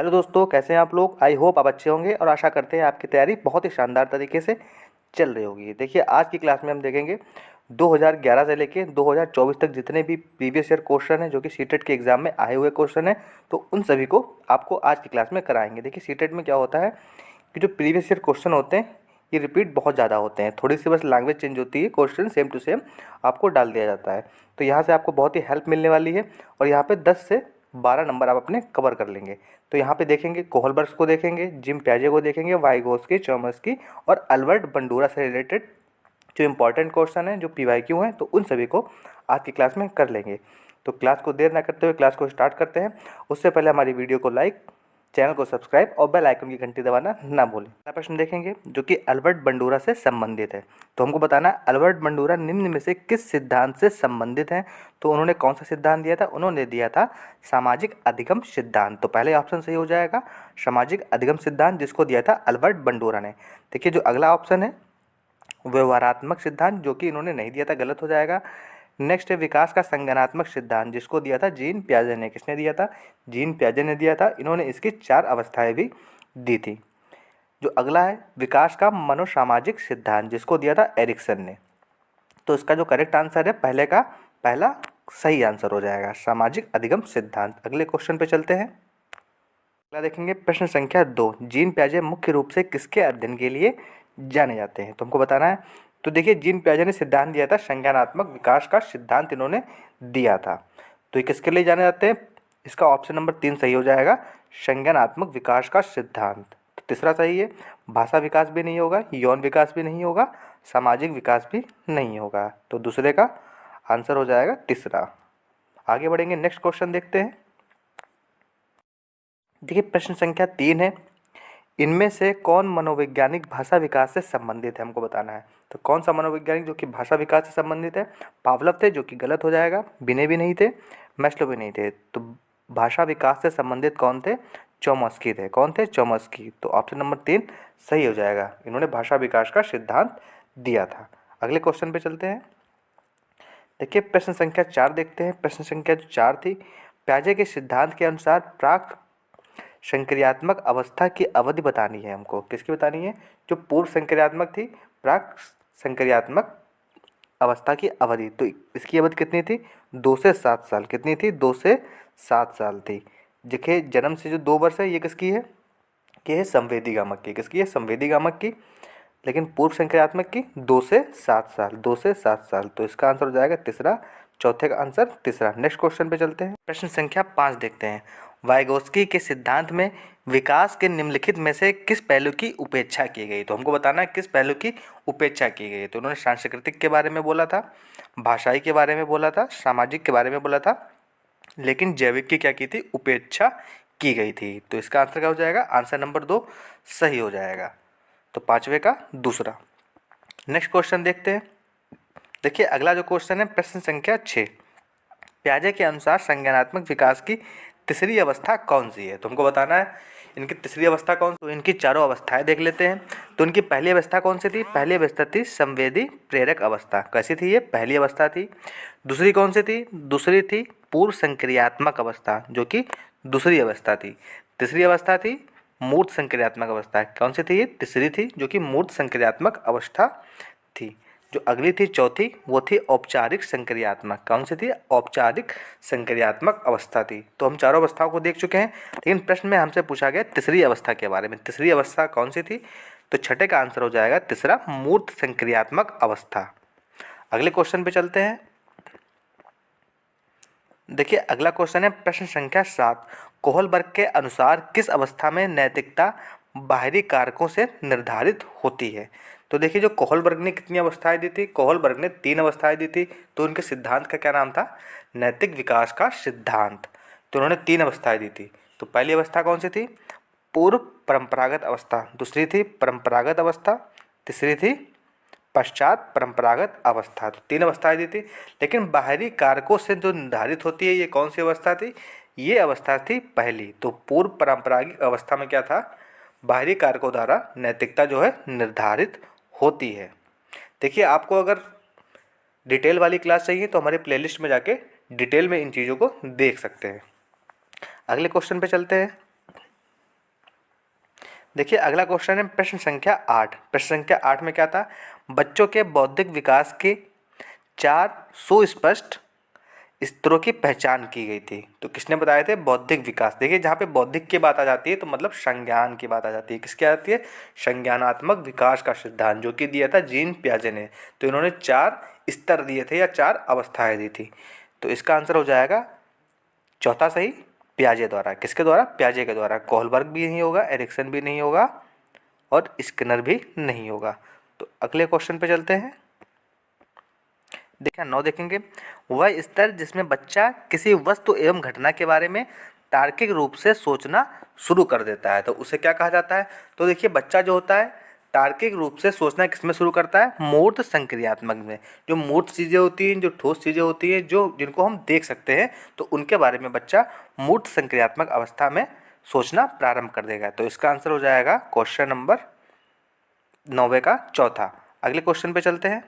Hello दोस्तों, कैसे हैं आप लोग। आई होप आप अच्छे होंगे और आशा करते हैं आपकी तैयारी बहुत ही शानदार तरीके से चल रही होगी। देखिए, आज की क्लास में हम देखेंगे 2011 से लेके 2024 तक जितने भी प्रीवियस ईयर क्वेश्चन हैं जो कि सीटेट के एग्ज़ाम में आए हुए क्वेश्चन हैं, तो उन सभी को आपको आज की क्लास में कराएंगे। देखिए, सीटेट में क्या होता है कि जो प्रीवियस ईयर क्वेश्चन होते हैं ये रिपीट बहुत ज़्यादा होते हैं। थोड़ी सी बस लैंग्वेज चेंज होती है, क्वेश्चन सेम टू सेम आपको डाल दिया जाता है। तो यहाँ से आपको बहुत ही हेल्प मिलने वाली है और यहाँ पे 10 से 12 नंबर आप अपने कवर कर लेंगे। तो यहाँ पे देखेंगे कोहलबर्ग्स को देखेंगे, जिम प्याजे को देखेंगे, वाइगोस्की, चॉम्स्की और अल्बर्ट बंडूरा से रिलेटेड जो इंपॉर्टेंट क्वेश्चन हैं, जो पीवाईक्यू हैं, तो उन सभी को आज की क्लास में कर लेंगे। तो क्लास को देर ना करते हुए क्लास को स्टार्ट करते हैं। उससे पहले हमारी वीडियो को लाइक, चैनल को सब्सक्राइब और बेल आइकन की घंटी दबाना ना भूलें। पहला प्रश्न देखेंगे जो कि अल्बर्ट बंडूरा से संबंधित है। तो हमको बताना है अल्बर्ट बंडूरा निम्न में से किस सिद्धांत से संबंधित हैं। तो उन्होंने कौन सा सिद्धांत दिया था? उन्होंने दिया था सामाजिक अधिगम सिद्धांत। तो पहले ऑप्शन सही हो जाएगा, सामाजिक अधिगम सिद्धांत, जिसको दिया था अल्बर्ट बंडूरा ने। देखिए, जो अगला ऑप्शन है व्यवहारात्मक सिद्धांत, जो कि इन्होंने नहीं दिया था, गलत हो जाएगा। नेक्स्ट है विकास का संज्ञानात्मक सिद्धांत, जिसको दिया था जीन पियाजे ने। किसने दिया था? जीन पियाजे ने दिया था। इन्होंने इसकी 4 अवस्थाएं भी दी थी। जो अगला है विकास का मनोसामाजिक सिद्धांत, जिसको दिया था एरिक्सन ने। तो इसका जो करेक्ट आंसर है पहले का पहला सही आंसर हो जाएगा, सामाजिक अधिगम सिद्धांत। अगले क्वेश्चन पे चलते हैं। अगला देखेंगे प्रश्न संख्या 2, जीन पियाजे मुख्य रूप से किसके अध्ययन के लिए जाने जाते हैं? तो हमको बताना है। तो देखिए, जीन पियाजे ने सिद्धांत दिया था संज्ञानात्मक विकास का सिद्धांत इन्होंने दिया था। तो ये किसके लिए जाने जाते हैं? इसका ऑप्शन नंबर 3 सही हो जाएगा, संज्ञानात्मक विकास का सिद्धांत। तो तीसरा सही है, भाषा विकास भी नहीं होगा, यौन विकास भी नहीं होगा, सामाजिक विकास भी नहीं होगा। तो दूसरे का आंसर हो जाएगा तीसरा। आगे बढ़ेंगे, नेक्स्ट क्वेश्चन देखते हैं। देखिए, प्रश्न संख्या 3 है, इनमें से कौन मनोवैज्ञानिक भाषा विकास से संबंधित है? हमको बताना है। तो कौन सा मनोवैज्ञानिक जो कि भाषा विकास से संबंधित है? पावलव थे, जो कि गलत हो जाएगा। बिने भी नहीं थे, मैस्लो भी नहीं थे। तो भाषा विकास से संबंधित कौन थे? चॉम्स्की थे। कौन थे? चॉम्स्की। तो ऑप्शन नंबर 3 सही हो जाएगा, इन्होंने भाषा विकास का सिद्धांत दिया था। अगले क्वेश्चन पे चलते हैं। देखिए, प्रश्न संख्या 4 देखते हैं। प्रश्न संख्या जो 4 थी, प्याजे के सिद्धांत के अनुसार प्राक संक्रियात्मक अवस्था की अवधि बतानी है हमको। किसकी बतानी है? जो पूर्व संक्रियात्मक थी, प्राक संक्रियात्मक अवस्था की अवधि। तो इसकी अवधि कितनी थी? 2 से 7 साल। कितनी थी? 2 से 7 साल थी। देखिए, जन्म से जो 2 वर्ष है ये किसकी है? ये है संवेदी गामक की। किसकी है? संवेदी गामक की। लेकिन पूर्व संक्रियात्मक की 2 से 7 साल। 2 से 7 साल। तो इसका आंसर हो जाएगा तीसरा। चौथे का आंसर तीसरा। नेक्स्ट क्वेश्चन पे चलते हैं। प्रश्न संख्या 5 देखते हैं। वाइगोस्की के सिद्धांत में विकास के निम्नलिखित में से किस पहलू की उपेक्षा की गई? तो हमको बताना है किस पहलू की उपेक्षा की गई। तो उन्होंने सांस्कृतिक के बारे में बोला था, भाषाई के बारे में बोला था, सामाजिक के बारे में बोला था, लेकिन जैविक की क्या की थी? उपेक्षा की गई थी। तो इसका आंसर क्या हो जाएगा? आंसर नंबर 2 सही हो जाएगा। तो पांचवे का दूसरा। नेक्स्ट क्वेश्चन देखते हैं। देखिए, अगला जो क्वेश्चन है प्रश्न संख्या 6, प्याजे के अनुसार संज्ञानात्मक विकास की तीसरी अवस्था कौन सी है? तो हमको बताना है इनकी तीसरी अवस्था कौन सी। तो इनकी चारों अवस्थाएं देख लेते हैं। तो इनकी पहली अवस्था कौन सी थी? पहली अवस्था थी संवेदी प्रेरक अवस्था। कैसी थी ये? पहली अवस्था थी। दूसरी कौन सी थी? दूसरी थी पूर्व संक्रियात्मक अवस्था, जो कि दूसरी अवस्था थी। तीसरी अवस्था थी मूर्त संक्रियात्मक अवस्था। कौन सी थी ये? तीसरी थी, जो कि मूर्त संक्रियात्मक अवस्था थी। जो अगली थी चौथी, वो थी औपचारिक संक्रियात्मक। कौन सी थी? औपचारिक संक्रियात्मक अवस्था थी। तो हम चारों अवस्थाओं को देख चुके हैं, लेकिन प्रश्न में हमसे पूछा गया तीसरी अवस्था के बारे में। तीसरी अवस्था कौन सी थी? तो छठे का आंसर हो जाएगा तीसरा, मूर्त संक्रियात्मक अवस्था। अगले क्वेश्चन पे चलते हैं। देखिए, अगला क्वेश्चन है प्रश्न संख्या 7, कोहलबर्ग के अनुसार किस अवस्था में नैतिकता बाहरी कारकों से निर्धारित होती है? तो देखिए, जो कोहलबर्ग ने कितनी अवस्थाएं दी थी? कोहलबर्ग ने 3 अवस्थाएं दी थी। तो उनके सिद्धांत का क्या नाम था? नैतिक विकास का सिद्धांत। तो उन्होंने 3 अवस्थाएं दी थी। तो पहली अवस्था कौन सी थी? पूर्व परंपरागत अवस्था। दूसरी थी परंपरागत अवस्था। तीसरी थी पश्चात परंपरागत अवस्था। तो 3 अवस्थाएं दी थी, लेकिन बाहरी कारकों से जो निर्धारित होती है, ये कौन सी अवस्था थी? ये अवस्था थी पहली। तो पूर्व परंपरागत अवस्था में क्या था? बाहरी कारकों द्वारा नैतिकता जो है निर्धारित होती है। देखिए, आपको अगर डिटेल वाली क्लास चाहिए तो हमारे प्लेलिस्ट में जाके डिटेल में इन चीज़ों को देख सकते हैं। अगले क्वेश्चन पे चलते हैं। देखिए अगला क्वेश्चन है प्रश्न संख्या 8। प्रश्न संख्या 8 में क्या था, बच्चों के बौद्धिक विकास के 4 सुस्पष्ट स्तरों की पहचान की गई थी। तो किसने बताए थे, बौद्धिक विकास। देखिए जहाँ पे बौद्धिक की बात आ जाती है तो मतलब संज्ञान की बात आ जाती है। किसकी आ जाती है, संज्ञानात्मक विकास का सिद्धांत, जो कि दिया था जीन पियाजे ने। तो इन्होंने 4 स्तर दिए थे या 4 अवस्थाएं दी थी। तो इसका आंसर हो जाएगा चौथा सही, पियाजे द्वारा। किसके द्वारा, पियाजे के द्वारा। कोहलबर्ग भी नहीं होगा, एरिक्सन भी नहीं होगा और स्किनर भी नहीं होगा। तो अगले क्वेश्चन पे चलते हैं। देखिए 9 देखेंगे, वह स्तर जिसमें बच्चा किसी वस्तु एवं घटना के बारे में तार्किक रूप से सोचना शुरू कर देता है, तो उसे क्या कहा जाता है। तो देखिए बच्चा जो होता है तार्किक रूप से सोचना किसमें शुरू करता है, मूर्त संक्रियात्मक में। जो मूर्त चीज़ें होती हैं, जो ठोस चीज़ें होती हैं, जो जिनको हम देख सकते हैं, तो उनके बारे में बच्चा मूर्त संक्रियात्मक अवस्था में सोचना प्रारंभ कर देगा। तो इसका आंसर हो जाएगा क्वेश्चन नंबर 9 का चौथा। अगले क्वेश्चन पे चलते हैं।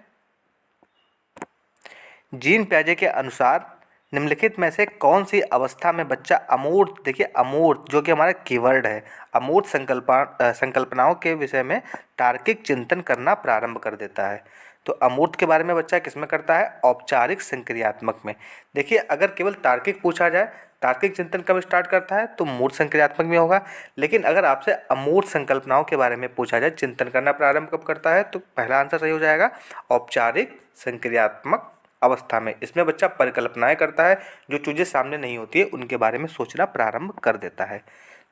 जीन पियाजे के अनुसार निम्नलिखित में से कौन सी अवस्था में बच्चा अमूर्त, देखिए अमूर्त जो कि हमारा कीवर्ड है, अमूर्त संकल्पनाओं के विषय में तार्किक चिंतन करना प्रारंभ कर देता है। तो अमूर्त के बारे में बच्चा किसमें करता है, औपचारिक संक्रियात्मक में। देखिए अगर केवल तार्किक पूछा जाए, तार्किक चिंतन कब स्टार्ट करता है, तो मूर्त संक्रियात्मक में होगा। लेकिन अगर आपसे अमूर्त संकल्पनाओं के बारे में पूछा जाए, चिंतन करना प्रारंभ कब करता है, तो पहला आंसर सही हो जाएगा औपचारिक संक्रियात्मक अवस्था में। इसमें बच्चा परिकल्पनाएं करता है, जो चीज़ें सामने नहीं होती है उनके बारे में सोचना प्रारंभ कर देता है।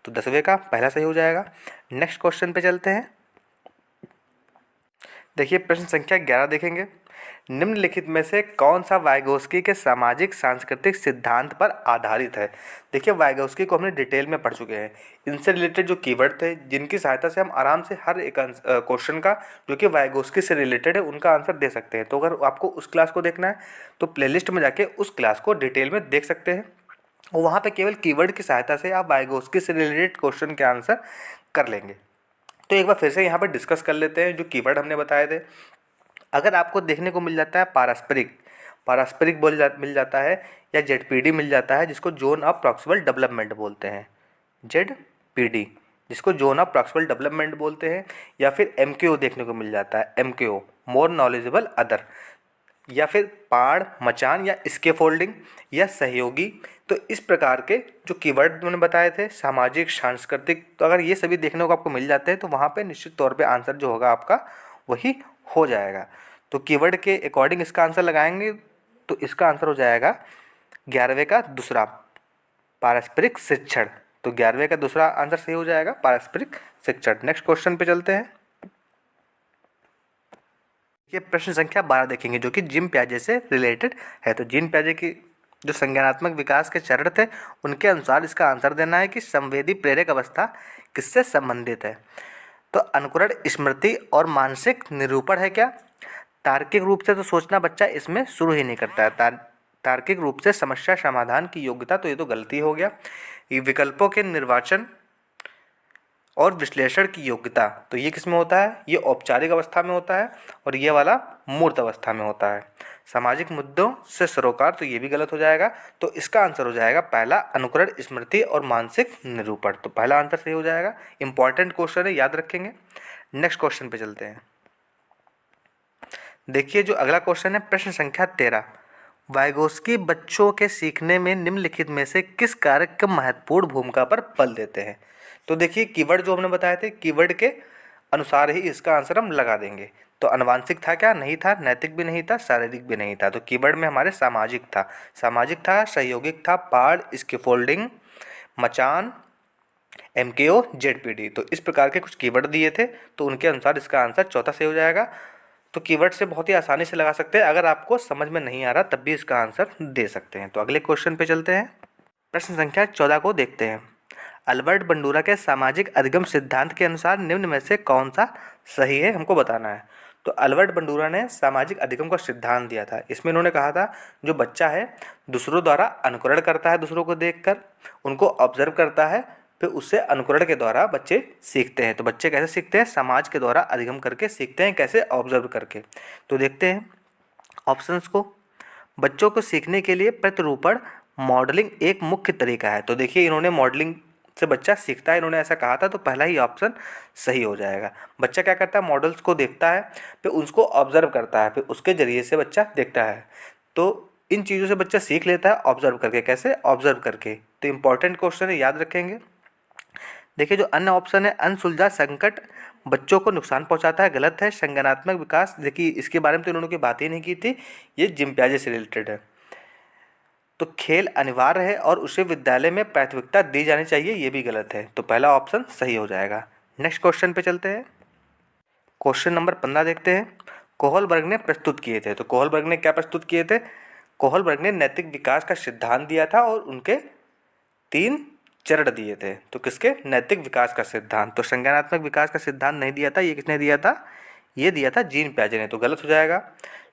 तो 10वें का पहला सही हो जाएगा। नेक्स्ट क्वेश्चन पे चलते हैं। देखिए प्रश्न संख्या 11 देखेंगे, निम्नलिखित में से कौन सा वाइगोस्की के सामाजिक सांस्कृतिक सिद्धांत पर आधारित है। देखिए वाइगोस्की को हमने डिटेल में पढ़ चुके हैं। इनसे रिलेटेड जो कीवर्ड थे, जिनकी सहायता से हम आराम से हर एक क्वेश्चन का जो कि वाइगोस्की से रिलेटेड है उनका आंसर दे सकते हैं। तो अगर आपको उस क्लास को देखना है तो प्लेलिस्ट में जाके उस क्लास को डिटेल में देख सकते हैं, और वहाँ पे केवल कीवर्ड की सहायता से आप वाइगोस्की से रिलेटेड क्वेश्चन के आंसर कर लेंगे। तो एक बार फिर से यहाँ पर डिस्कस कर लेते हैं जो कीवर्ड हमने बताए थे। अगर आपको देखने को मिल जाता है पारस्परिक, पारस्परिक मिल जाता है, या जेडपीडी मिल जाता है, जिसको जोन ऑफ प्रॉक्सिमल डेवलपमेंट बोलते हैं, जेडपीडी जिसको जोन ऑफ प्रॉक्सिमल डेवलपमेंट बोलते हैं, या फिर एमकेओ देखने को मिल जाता है, एमकेओ मोर नॉलेजेबल अदर, या फिर पाड़, मचान या स्केफोल्डिंग या सहयोगी। तो इस प्रकार के जो कीवर्ड मैंने बताए थे, सामाजिक, सांस्कृतिक, तो अगर ये सभी देखने को आपको मिल जाते हैं तो वहाँ पे निश्चित तौर पे आंसर जो होगा आपका वही हो जाएगा। तो कीवर्ड के अकॉर्डिंग इसका आंसर लगाएंगे तो इसका आंसर हो जाएगा 11वें का दूसरा, पारस्परिक शिक्षण। तो 11वें का दूसरा आंसर सही हो जाएगा, पारस्परिक शिक्षण। नेक्स्ट क्वेश्चन पे चलते हैं। ये प्रश्न संख्या 12 देखेंगे जो कि जीन पियाजे से रिलेटेड है। तो जीन पियाजे की जो संज्ञानात्मक विकास के चरण थे उनके अनुसार इसका आंसर देना है कि संवेदी प्रेरक अवस्था किससे संबंधित है। तो अनुकरण, स्मृति और मानसिक निरूपण है क्या। तार्किक रूप से तो सोचना बच्चा इसमें शुरू ही नहीं करता है। तार्किक रूप से समस्या समाधान की योग्यता, तो ये तो गलती हो गया। ये विकल्पों के निर्वाचन और विश्लेषण की योग्यता, तो ये किस में होता है, ये औपचारिक अवस्था में होता है, और ये वाला मूर्त अवस्था में होता है। सामाजिक मुद्दों से सरोकार, तो ये भी गलत हो जाएगा। तो इसका आंसर हो जाएगा पहला, अनुकरण, स्मृति और मानसिक निरूपण। तो पहला आंसर सही हो जाएगा। इंपॉर्टेंट क्वेश्चन है, याद रखेंगे। नेक्स्ट क्वेश्चन पे चलते हैं। देखिए जो अगला क्वेश्चन है प्रश्न संख्या 13, वाइगोस्की बच्चों के सीखने में निम्नलिखित में से किस कारक की महत्वपूर्ण भूमिका पर बल देते हैं। तो देखिए कीवर्ड जो हमने बताए थे, कीवर्ड के अनुसार ही इसका आंसर हम लगा देंगे। तो आनुवांशिक था क्या, नहीं था। नैतिक भी नहीं था, शारीरिक भी नहीं था। तो कीवर्ड में हमारे सामाजिक था, सामाजिक था, सहयोगिक था, पाड़, स्कैफोल्डिंग, मचान, एमकेओ, जेडपीडी। तो इस प्रकार के कुछ कीवर्ड दिए थे, तो उनके अनुसार इसका आंसर चौथा सही हो जाएगा। तो कीवर्ड से बहुत ही आसानी से लगा सकते हैं। अगर आपको समझ में नहीं आ रहा तब भी इसका आंसर दे सकते हैं। तो अगले क्वेश्चन पे चलते हैं। प्रश्न संख्या 14 को देखते हैं। अल्बर्ट बंडूरा के सामाजिक अधिगम सिद्धांत के अनुसार निम्न में से कौन सा सही है, हमको बताना है। तो अल्बर्ट बंडूरा ने सामाजिक अधिगम का सिद्धांत दिया था। इसमें इन्होंने कहा था जो बच्चा है दूसरों द्वारा अनुकरण करता है, दूसरों को देखकर उनको ऑब्जर्व करता है, फिर उससे अनुकरण के द्वारा बच्चे सीखते हैं। तो बच्चे कैसे सीखते हैं, समाज के द्वारा अधिगम करके सीखते हैं। कैसे, ऑब्जर्व करके। तो देखते हैं ऑप्शंस को। बच्चों को सीखने के लिए प्रतिरूपण, मॉडलिंग एक मुख्य तरीका है। तो देखिए इन्होंने मॉडलिंग से बच्चा सीखता है, इन्होंने ऐसा कहा था, तो पहला ही ऑप्शन सही हो जाएगा। बच्चा क्या करता है, मॉडल्स को देखता है, फिर उसको ऑब्जर्व करता है, फिर उसके ज़रिए से बच्चा देखता है। तो इन चीज़ों से बच्चा सीख लेता है ऑब्जर्व करके। कैसे? ऑब्जर्व करके। तो इंपॉर्टेंट क्वेश्चन है, याद रखेंगे। देखिए जो अन्य ऑप्शन है, अनसुलझा संकट बच्चों को नुकसान पहुंचाता है, गलत है। संज्ञानात्मक विकास, देखिए इसके बारे में तो इन्होंने कोई बात ही नहीं की थी, ये जिम पियाजे से रिलेटेड है। तो खेल अनिवार्य है और उसे विद्यालय में प्राथमिकता दी जानी चाहिए, ये भी गलत है। तो पहला ऑप्शन सही हो जाएगा। नेक्स्ट क्वेश्चन पे चलते हैं। क्वेश्चन नंबर 15 देखते हैं। कोहलबर्ग ने प्रस्तुत किए थे। तो कोहलबर्ग ने क्या प्रस्तुत किए थे? कोहलबर्ग ने नैतिक विकास का सिद्धांत दिया था और उनके 3 चरण दिए थे। तो किसके? नैतिक विकास का सिद्धांत। तो संज्ञानात्मक विकास का सिद्धांत नहीं दिया था, ये किसने दिया था? ये दिया था जीन पियाजे ने, तो गलत हो जाएगा।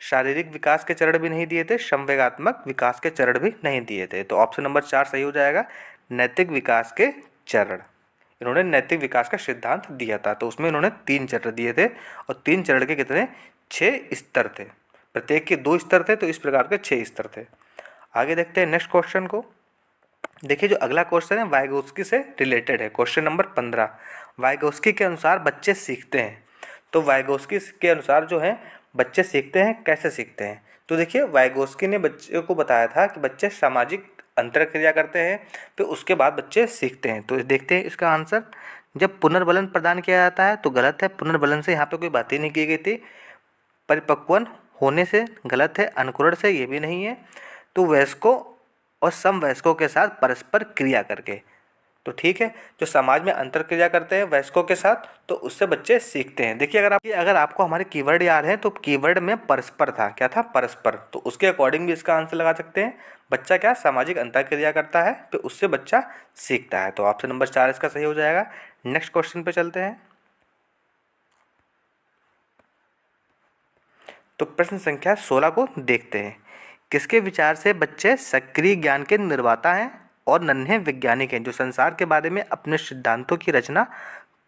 शारीरिक विकास के चरण भी नहीं दिए थे, संवेगात्मक विकास के चरण भी नहीं दिए थे। तो ऑप्शन नंबर 4 सही हो जाएगा, नैतिक विकास के चरण। इन्होंने नैतिक विकास का सिद्धांत दिया था, तो उसमें इन्होंने 3 चरण दिए थे और 3 चरण के कितने? 6 स्तर थे। प्रत्येक के 2 स्तर थे, तो इस प्रकार के 6 स्तर थे। आगे देखते हैं नेक्स्ट क्वेश्चन को। देखिए जो अगला क्वेश्चन है वाइगोस्की से रिलेटेड है। क्वेश्चन नंबर 15, वाइगोस्की के अनुसार बच्चे सीखते हैं। तो वाइगोस्की के अनुसार जो है बच्चे सीखते हैं, कैसे सीखते हैं? तो देखिए वाइगोस्की ने बच्चे को बताया था कि बच्चे सामाजिक अंतरक्रिया करते हैं, फिर उसके बाद बच्चे सीखते हैं। तो देखते हैं इसका आंसर। जब पुनर्बलन प्रदान किया जाता है तो गलत है, पुनर्बलन से यहाँ पे कोई बात ही नहीं की गई थी। परिपक्वन होने से गलत है, अनुकरण से ये भी नहीं है। तो वयस्कों और समवयस्कों के साथ परस्पर क्रिया करके, तो ठीक है। जो समाज में अंतर क्रिया करते हैं वयस्कों के साथ, तो उससे बच्चे सीखते हैं। देखिए अगर आपको हमारे कीवर्ड याद है, तो कीवर्ड में परस्पर था। क्या था? परस्पर। तो उसके अकॉर्डिंग भी इसका आंसर लगा सकते हैं। बच्चा क्या? सामाजिक अंतर क्रिया करता है, फिर उससे बच्चा सीखता है। तो ऑप्शन नंबर 4 इसका सही हो जाएगा। नेक्स्ट क्वेश्चन पे चलते हैं। तो प्रश्न संख्या 16 को देखते हैं। किसके विचार से बच्चे सक्रिय ज्ञान के निर्माता हैं और नन्हे वैज्ञानिक हैं जो संसार के बारे में अपने सिद्धांतों की रचना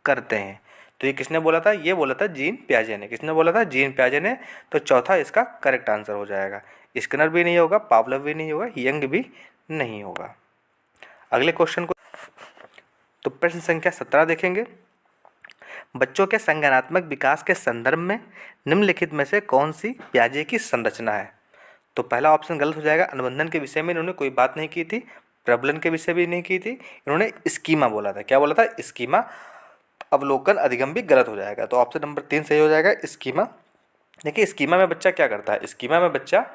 करते हैं? तो ये किसने बोला था? ये बोला था जीन पियाजे ने। किसने बोला था? जीन पियाजे ने। तो चौथा इसका करेक्ट आंसर हो जाएगा। स्किनर भी नहीं होगा, पावलोव भी नहीं होगा, यंग भी नहीं होगा। अगले क्वेश्चन को, तो प्रश्न संख्या 17 देखेंगे। बच्चों के संज्ञानात्मक विकास के संदर्भ में निम्नलिखित में से कौन सी पियाजे की संरचना है? तो पहला ऑप्शन गलत हो जाएगा। अनुबंधन के विषय में इन्होंने कोई बात नहीं की थी, प्रबलन के विषय भी नहीं की थी, इन्होंने स्कीमा बोला था। क्या बोला था? स्कीमा। अवलोकन अधिगम भी गलत हो जाएगा। तो ऑप्शन नंबर 3 सही हो जाएगा, स्कीमा। देखिए स्कीमा में बच्चा क्या करता है? स्कीमा में बच्चा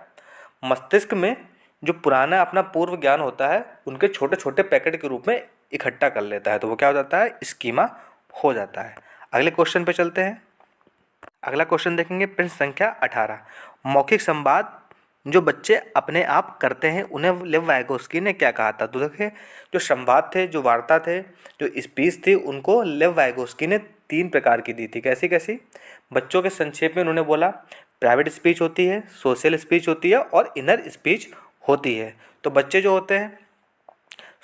मस्तिष्क में जो पुराना अपना पूर्व ज्ञान होता है उनके छोटे छोटे पैकेट के रूप में इकट्ठा कर लेता है, तो वो क्या हो जाता है? स्कीमा हो जाता है। अगले क्वेश्चन पे चलते हैं। अगला क्वेश्चन देखेंगे, प्रश्न संख्या 18। मौखिक संवाद जो बच्चे अपने आप करते हैं उन्हें लेव वाइगोस्की ने क्या कहा था? तो देखिए जो संवाद थे, जो वार्ता थे, जो स्पीच थी, उनको लेव वाइगोस्की ने 3 प्रकार की दी थी। कैसी कैसी? बच्चों के संक्षेप में उन्होंने बोला प्राइवेट स्पीच होती है, सोशल स्पीच होती है और इनर स्पीच होती है। तो बच्चे जो होते हैं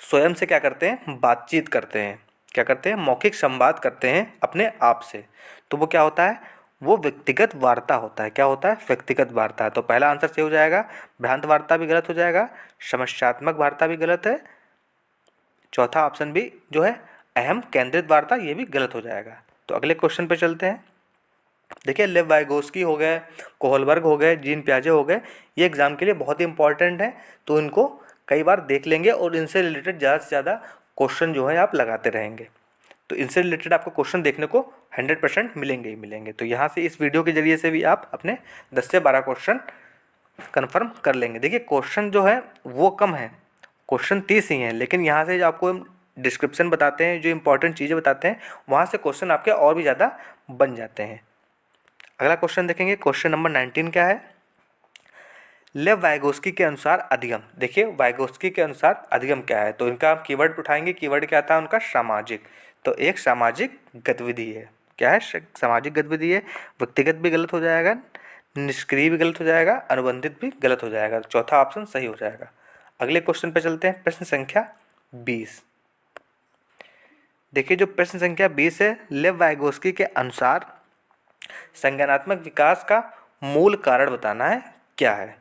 स्वयं से क्या करते हैं? बातचीत करते हैं। क्या करते हैं? मौखिक संवाद करते हैं अपने आप से। तो वो क्या होता है? वो व्यक्तिगत वार्ता होता है। क्या होता है? व्यक्तिगत वार्ता। तो पहला आंसर सही हो जाएगा। भ्रांत वार्ता भी गलत हो जाएगा, समस्यात्मक वार्ता भी गलत है। चौथा ऑप्शन भी जो है अहम केंद्रित वार्ता, ये भी गलत हो जाएगा। तो अगले क्वेश्चन पे चलते हैं। देखिए लेव वाइगोस्की हो गए, कोहलबर्ग हो गए, जीन पियाजे हो गए, ये एग्जाम के लिए बहुत ही इंपॉर्टेंट है, तो इनको कई बार देख लेंगे और इनसे रिलेटेड ज़्यादा से ज़्यादा क्वेश्चन जो है आप लगाते रहेंगे। तो इनसे रिलेटेड आपको क्वेश्चन देखने को 100% मिलेंगे ही मिलेंगे। तो यहाँ से इस वीडियो के जरिए से भी आप अपने 10 से 12 क्वेश्चन कन्फर्म कर लेंगे। देखिए क्वेश्चन जो है वो कम है, क्वेश्चन 30 ही हैं, लेकिन यहाँ से जो आपको डिस्क्रिप्शन बताते हैं, जो इंपॉर्टेंट चीज़ें बताते हैं, वहाँ से क्वेश्चन आपके और भी ज़्यादा बन जाते हैं। अगला क्वेश्चन देखेंगे, क्वेश्चन नंबर 19 क्या है? लेव वाइगोस्की के अनुसार अधिगम। देखिए वाइगोस्की के अनुसार अधिगम क्या है? तो इनका आप कीवर्ड उठाएंगे, कीवर्ड क्या था उनका? सामाजिक। तो एक सामाजिक गतिविधि है। क्या है? सामाजिक गतिविधि है। व्यक्तिगत भी गलत हो जाएगा, निष्क्रिय भी गलत हो जाएगा, अनुबंधित भी गलत हो जाएगा। चौथा ऑप्शन सही हो जाएगा। अगले क्वेश्चन पे चलते हैं, प्रश्न संख्या 20। देखिए जो प्रश्न संख्या 20 है, लेव वाइगोस्की के अनुसार संज्ञानात्मक विकास का मूल कारण बताना है, क्या है?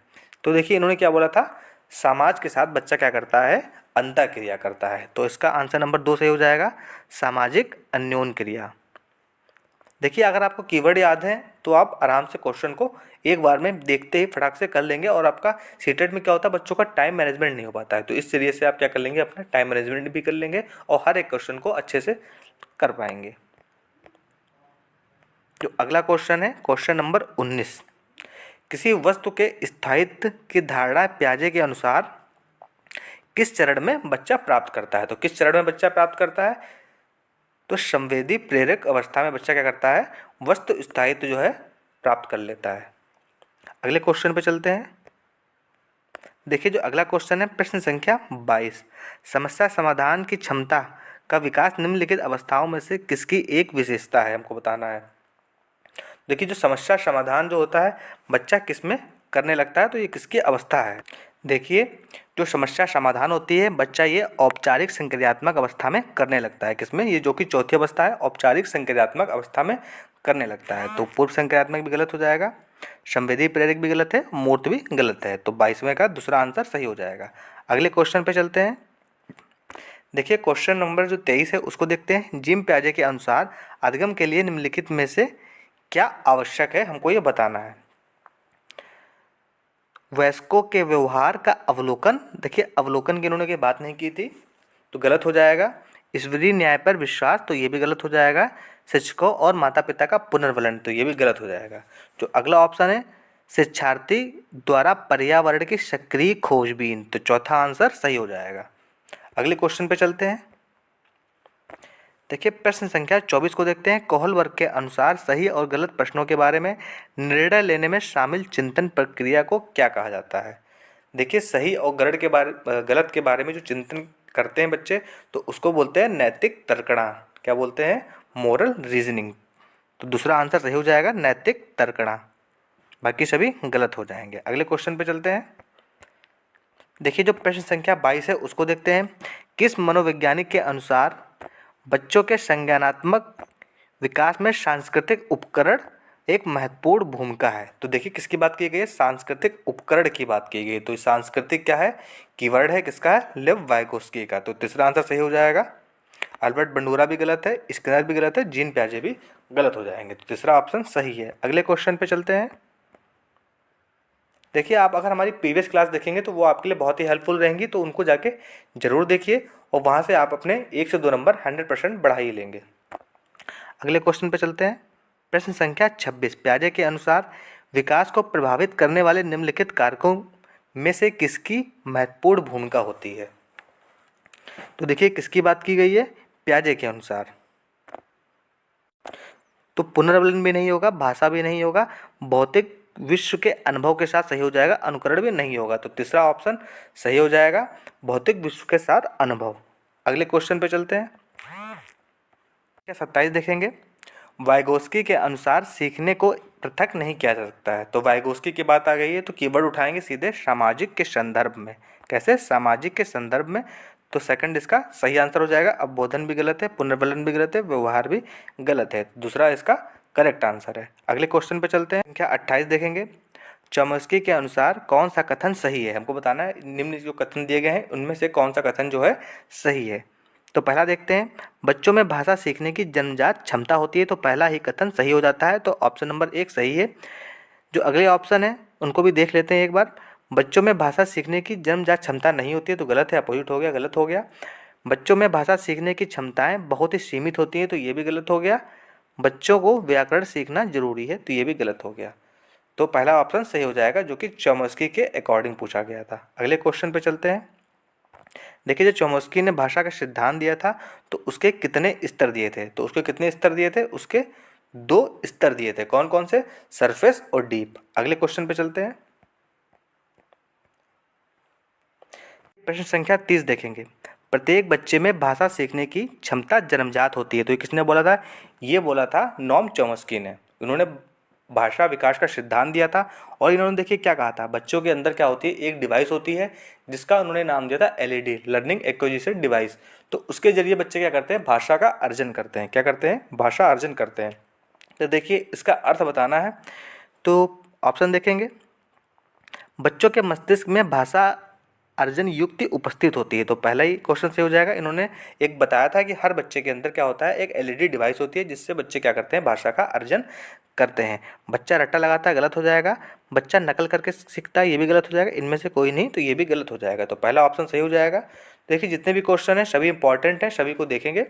तो देखिए इन्होंने क्या बोला था? समाज के साथ बच्चा क्या करता है? अंतः क्रिया करता है। तो इसका आंसर नंबर 2 सही हो जाएगा, सामाजिक अन्योन क्रिया। देखिए अगर आपको कीवर्ड याद है तो आप आराम से क्वेश्चन को एक बार में देखते ही फटाक से कर लेंगे, और आपका सीटेट में क्या होता है, बच्चों का टाइम मैनेजमेंट नहीं हो पाता है। तो इस जरिए से आप क्या कर लेंगे, अपना टाइम मैनेजमेंट भी कर लेंगे और हर एक क्वेश्चन को अच्छे से कर पाएंगे। जो अगला क्वेश्चन है क्वेश्चन नंबर 19, किसी वस्तु के स्थायित्व की धारणा पियाजे के अनुसार किस चरण में बच्चा प्राप्त करता है। तो किस चरण में बच्चा प्राप्त करता है, तो संवेदी प्रेरक अवस्था में बच्चा क्या करता है, वस्तु स्थायित्व जो है प्राप्त कर लेता है। अगले क्वेश्चन पे चलते हैं। देखिए जो अगला क्वेश्चन है प्रश्न संख्या 22, समस्या समाधान की क्षमता का विकास निम्नलिखित अवस्थाओं में से किसकी एक विशेषता है, हमको बताना है। देखिए जो समस्या समाधान जो होता है बच्चा किस में करने लगता है, तो ये किसकी अवस्था है। देखिए जो समस्या समाधान होती है बच्चा ये औपचारिक संक्रियात्मक अवस्था में करने लगता है। किसमें, ये जो कि चौथी अवस्था है औपचारिक संक्रियात्मक अवस्था में करने लगता है। तो पूर्व संक्रियात्मक भी गलत हो जाएगा, संवेदी प्रेरक भी गलत है, मूर्त भी गलत है। तो 22वें का दूसरा आंसर सही हो जाएगा। अगले क्वेश्चन पे चलते हैं। देखिए क्वेश्चन नंबर जो 23 है उसको देखते हैं। जिम पियाजे के अनुसार अधिगम के लिए निम्नलिखित में से क्या आवश्यक है, हमको ये बताना है। वयस्कों के व्यवहार का अवलोकन, देखिए अवलोकन की इन्होंने बात नहीं की थी तो गलत हो जाएगा। ईश्वरीय न्याय पर विश्वास, तो ये भी गलत हो जाएगा। शिक्षकों और माता पिता का पुनर्वलन, तो ये भी गलत हो जाएगा। जो अगला ऑप्शन है शिक्षार्थी द्वारा पर्यावरण की सक्रिय खोजबीन, तो चौथा आंसर सही हो जाएगा। अगले क्वेश्चन पे चलते हैं। देखिए प्रश्न संख्या 24 को देखते हैं। कौहल वर्ग के अनुसार सही और गलत प्रश्नों के बारे में निर्णय लेने में शामिल चिंतन प्रक्रिया को क्या कहा जाता है। देखिए सही और गलत के बारे में जो चिंतन करते हैं बच्चे, तो उसको बोलते हैं नैतिक तर्कणा। क्या बोलते हैं, मोरल रीजनिंग। तो दूसरा आंसर सही हो जाएगा, नैतिक तर्कणा। बाकी सभी गलत हो जाएंगे। अगले क्वेश्चन पे चलते हैं। देखिए जो प्रश्न संख्या 22 है उसको देखते हैं। किस मनोवैज्ञानिक के अनुसार बच्चों के संज्ञानात्मक विकास में सांस्कृतिक उपकरण एक महत्वपूर्ण भूमिका है। तो देखिए किसकी बात की गई है, सांस्कृतिक उपकरण की बात की गई है। तो सांस्कृतिक क्या है, कीवर्ड है किसका है, लेव वाइगोस्की का। तो तीसरा आंसर सही हो जाएगा। अल्बर्ट बंडूरा भी गलत है, स्किनर भी गलत है, जीन पियाजे भी गलत हो जाएंगे। तो तीसरा ऑप्शन सही है। अगले क्वेश्चन पे चलते हैं। देखिए आप अगर हमारी प्रीवियस क्लास देखेंगे तो वो आपके लिए बहुत ही हेल्पफुल रहेंगी, तो उनको जाके जरूर देखिए और वहाँ से आप अपने 1 से 2 नंबर 100% बढ़ा ही लेंगे। अगले क्वेश्चन पे चलते हैं। प्रश्न संख्या 26, पियाजे के अनुसार विकास को प्रभावित करने वाले निम्नलिखित कारकों में से किसकी महत्वपूर्ण भूमिका होती है। तो देखिए किसकी बात की गई है, पियाजे के अनुसार। तो पुनर्वलन भी नहीं होगा, भाषा भी नहीं होगा, भौतिक विश्व के अनुभव के साथ सही हो जाएगा, अनुकरण भी नहीं होगा। तो तीसरा ऑप्शन सही हो जाएगा, भौतिक विश्व के साथ अनुभव। अगले क्वेश्चन पे चलते हैं। क्या 27 देखेंगे। वाइगोस्की के अनुसार सीखने को पृथक नहीं किया जा सकता है। तो वाइगोस्की की बात आ गई है तो कीवर्ड उठाएंगे सीधे सामाजिक के संदर्भ में। कैसे, सामाजिक के संदर्भ में। तो सेकंड इसका सही आंसर हो जाएगा। अवबोधन भी गलत है, पुनर्वलन भी गलत है, व्यवहार भी गलत है। दूसरा इसका करेक्ट आंसर है। अगले क्वेश्चन पे चलते हैं। संख्या 28 देखेंगे। चॉम्स्की के अनुसार कौन सा कथन सही है, हमको बताना है। निम्न जो कथन दिए गए हैं उनमें से कौन सा कथन जो है सही है। तो पहला देखते हैं, बच्चों में भाषा सीखने की जन्मजात क्षमता होती है। तो पहला ही कथन सही हो जाता है, तो ऑप्शन नंबर 1 सही है। जो अगले ऑप्शन है उनको भी देख लेते हैं एक बार। बच्चों में भाषा सीखने की जन्मजात क्षमता नहीं होती है, तो गलत है, अपोजिट हो गया, गलत हो गया। बच्चों में भाषा सीखने की क्षमताएं बहुत ही सीमित होती हैं, तो ये भी गलत हो गया। बच्चों को व्याकरण सीखना जरूरी है, तो ये भी गलत हो गया। तो पहला ऑप्शन सही हो जाएगा जो कि चॉम्स्की के अकॉर्डिंग पूछा गया था। अगले क्वेश्चन पे चलते हैं। देखिए जो चॉम्स्की ने भाषा का सिद्धांत दिया था तो उसके कितने स्तर दिए थे। तो उसके कितने स्तर दिए थे, उसके 2 स्तर दिए थे। कौन कौन से, सरफेस और डीप। अगले क्वेश्चन पे चलते हैं। प्रश्न संख्या 30 देखेंगे। प्रत्येक बच्चे में भाषा सीखने की क्षमता जन्मजात होती है। तो ये किसने बोला था, ये बोला था नॉम चॉम्स्की ने। उन्होंने भाषा विकास का सिद्धांत दिया था और इन्होंने देखिए क्या कहा था, बच्चों के अंदर क्या होती है, एक डिवाइस होती है जिसका उन्होंने नाम दिया था एलईडी, लर्निंग एक्विजिशन डिवाइस। तो उसके जरिए बच्चे क्या करते हैं, भाषा का अर्जन करते हैं। क्या करते हैं, भाषा अर्जन करते हैं। तो देखिए इसका अर्थ बताना है, तो ऑप्शन देखेंगे। बच्चों के मस्तिष्क में भाषा अर्जन युक्ति उपस्थित होती है। तो पहला ही क्वेश्चन सही हो जाएगा। इन्होंने एक बताया था कि हर बच्चे के अंदर क्या होता है, एक एलईडी डिवाइस होती है जिससे बच्चे क्या करते हैं, भाषा का अर्जन करते हैं। बच्चा रट्टा लगाता है, गलत हो जाएगा। बच्चा नकल करके सीखता है, ये भी गलत हो जाएगा। इनमें से कोई नहीं, तो ये भी गलत हो जाएगा। तो पहला ऑप्शन सही हो जाएगा। देखिए जितने भी क्वेश्चन हैं सभी इंपॉर्टेंट हैं, सभी को देखेंगे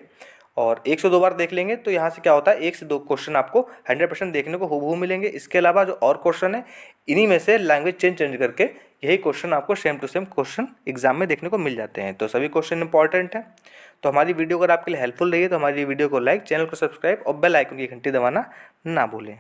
और 1 से 2 बार देख लेंगे तो यहाँ से क्या होता है, 1 से 2 क्वेश्चन आपको 100% देखने को हूबहू मिलेंगे। इसके अलावा जो और क्वेश्चन है इन्हीं में से लैंग्वेज चेंज करके यही क्वेश्चन आपको same to same question exam में देखने को मिल जाते हैं। तो सभी क्वेश्चन इंपॉर्टेंट हैं। तो हमारी वीडियो अगर आपके लिए हेल्पफुल रही है तो हमारी वीडियो को लाइक, चैनल को सब्सक्राइब और बेल आइकन की घंटी दबाना ना भूलें।